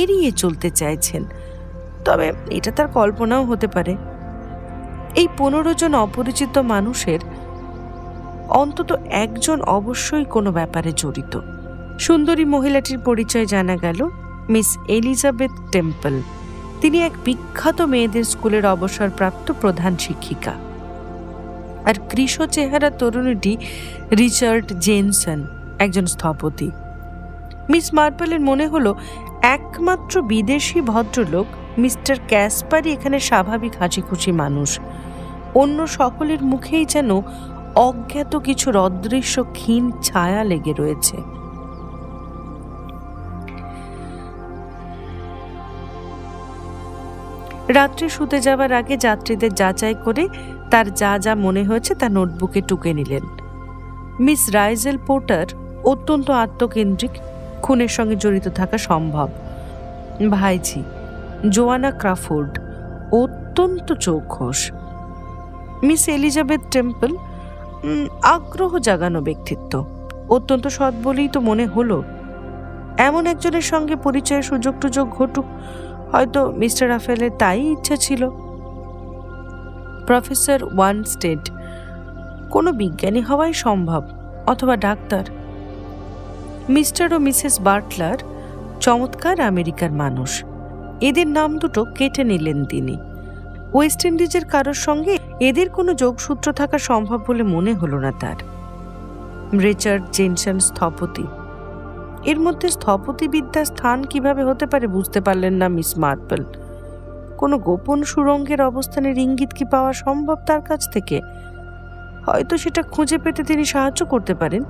B: এড়িয়ে চলতে চাইছেন। তবে এটা তার কল্পনাও হতে পারে। এই 15 জন অপরিচিত মানুষের অন্তত একজন অবশ্যই কোনো ব্যাপারে জড়িত। সুন্দরী মহিলাটির পরিচয় জানা গেল মিস এলিজাবেথ টেম্পল। তিনি এক বিখ্যাত মেয়েদের স্কুলের অবসরপ্রাপ্ত প্রধান শিক্ষিকা। আর কৃষ চেহারা তরুণীটি রিচার্ড জেনসন, একজন স্থপতি। মিস মার্পলের মনে হলো একমাত্র বিদেশি ভদ্রলোক মিস্টার ক্যাসপারই এখানে স্বাভাবিক হাসিখুশি মানুষ। অন্য সকলের মুখেই যেন অজ্ঞাত কিছুর অদৃশ্য ক্ষীণ ছায়া লেগে রয়েছে। রাত্রে শুতে যাওয়ার আগে যাত্রীদের যাচাই করে তার যা যা মনে হয়েছে তা নোটবুকে টুকে নিলেন। মিস রাইজেল পোর্টার অত্যন্ত আত্মকেন্দ্রিক, খুনের সঙ্গে জড়িত থাকা সম্ভব। ভাইজি জোয়ানা ক্রাফোর্ড অত্যন্ত চৌখস। মিস এলিজাবেথ টেম্পল আগ্রহ জাগানো ব্যক্তিত্ব, অত্যন্ত সৎ বলেই তো মনে হলো। এমন একজনের সঙ্গে পরিচয়ের সুযোগ টুযোগ ঘটুক, হয়তো মিস্টার রাফেলের তাই ইচ্ছা ছিল। প্রফেসর ওয়ানস্টেড কোনো বিজ্ঞানী হওয়াই সম্ভব, অথবা ডাক্তার। মিস্টার ও মিসেস বাটলার চমৎকার আমেরিকার মানুষ, এদের নাম দুটো কেটে নিলেন তিনি। ওয়েস্ট ইন্ডিজের কারোর সঙ্গে এদের কোনো যোগসূত্র থাকা সম্ভব বলে মনে হলো না তার। রিচার্ড জেনসন স্থপতি, এর মধ্যে স্থপতি বিদ্যার স্থান কিভাবে হতে পারে বুঝতে পারলেন না মিস মার্পল। কোনো গোপন সুড়ঙ্গের অবস্থানের ইঙ্গিত কি পাওয়া সম্ভব তার কাছ থেকে? হয়তো সেটা খুঁজে পেতে তিনি সাহায্য করতে পারেন।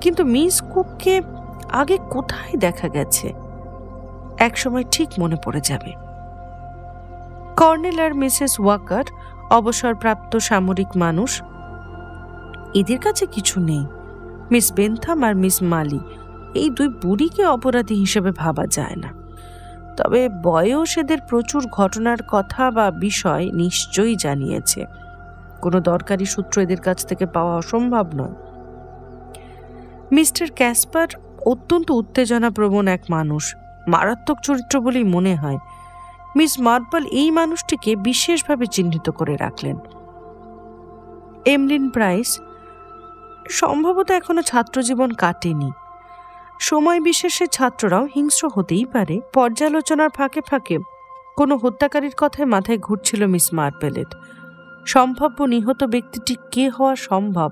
B: কিন্তু মিস কুককে আগে কোথায় দেখা গেছে? একসময় ঠিক মনে পড়ে যাবে। কর্নেল আর মিসেস ওয়াকার অবসরপ্রাপ্ত সামরিক মানুষ, এদের কাছে কিছু নেই। মিস বেনথাম আর মিস মালি, এই দুই বুড়িকে অপরাধী হিসেবে ভাবা যায় না। তবে বয়স এদের প্রচুর ঘটনার কথা বা বিষয় নিশ্চয়ই জানিয়েছে। কোনো দরকারি সূত্র এদের কাছ থেকে পাওয়া অসম্ভব নয়। মিস্টার ক্যাসপার অত্যন্ত উত্তেজনাপ্রবণ এক মানুষ, মারাত্মক চরিত্র বলেই মনে হয়। মিস মার্পল এই মানুষটিকে বিশেষভাবে চিহ্নিত করে রাখলেন। এমলিন প্রাইস সম্ভবত এখনো ছাত্রজীবন কাটেনি। সময় বিশেষে ছাত্ররাও হিংস্র হতেই পারে। পর্যালোচনার ফাঁকে ফাঁকে কোনো হত্যাকারীর কথায় মাথায় ঘুরছিল মিস মার্পেলের। সম্ভাব্য নিহত ব্যক্তিটি কে হওয়া সম্ভব,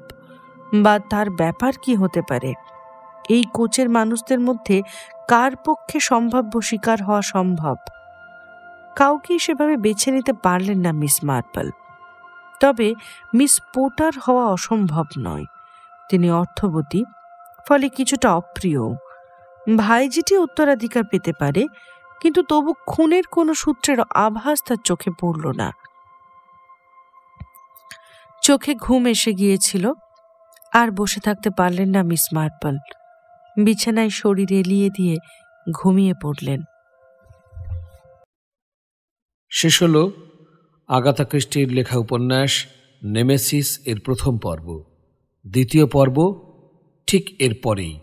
B: বা তার ব্যাপার কি হতে পারে? এই কোচের মানুষদের মধ্যে কার পক্ষে সম্ভাব্য শিকার হওয়া সম্ভব? কাউকেই সেভাবে বেছে নিতে পারলেন না মিস মার্পল। তবে মিস পোর্টার হওয়া অসম্ভব নয়। তিনি অর্থবতী, ফলে কিছুটা অপ্রিয়। ভাইজিটি উত্তরাধিকার পেতে পারে, কিন্তু তবু খুনের কোনো সূত্রের আভাস তার চোখে পড়ল না। চোখে ঘুম এসে গিয়েছিল, আর বসে থাকতে পারলেন না মিস মার্পল। বিছানায় শরীর এলিয়ে দিয়ে ঘুমিয়ে পড়লেন।
A: শেষ হল আগাথা ক্রিস্টির লেখা উপন্যাস নেমেসিস এর প্রথম পর্ব। দ্বিতীয় পর্ব ঠিক এর পরেই।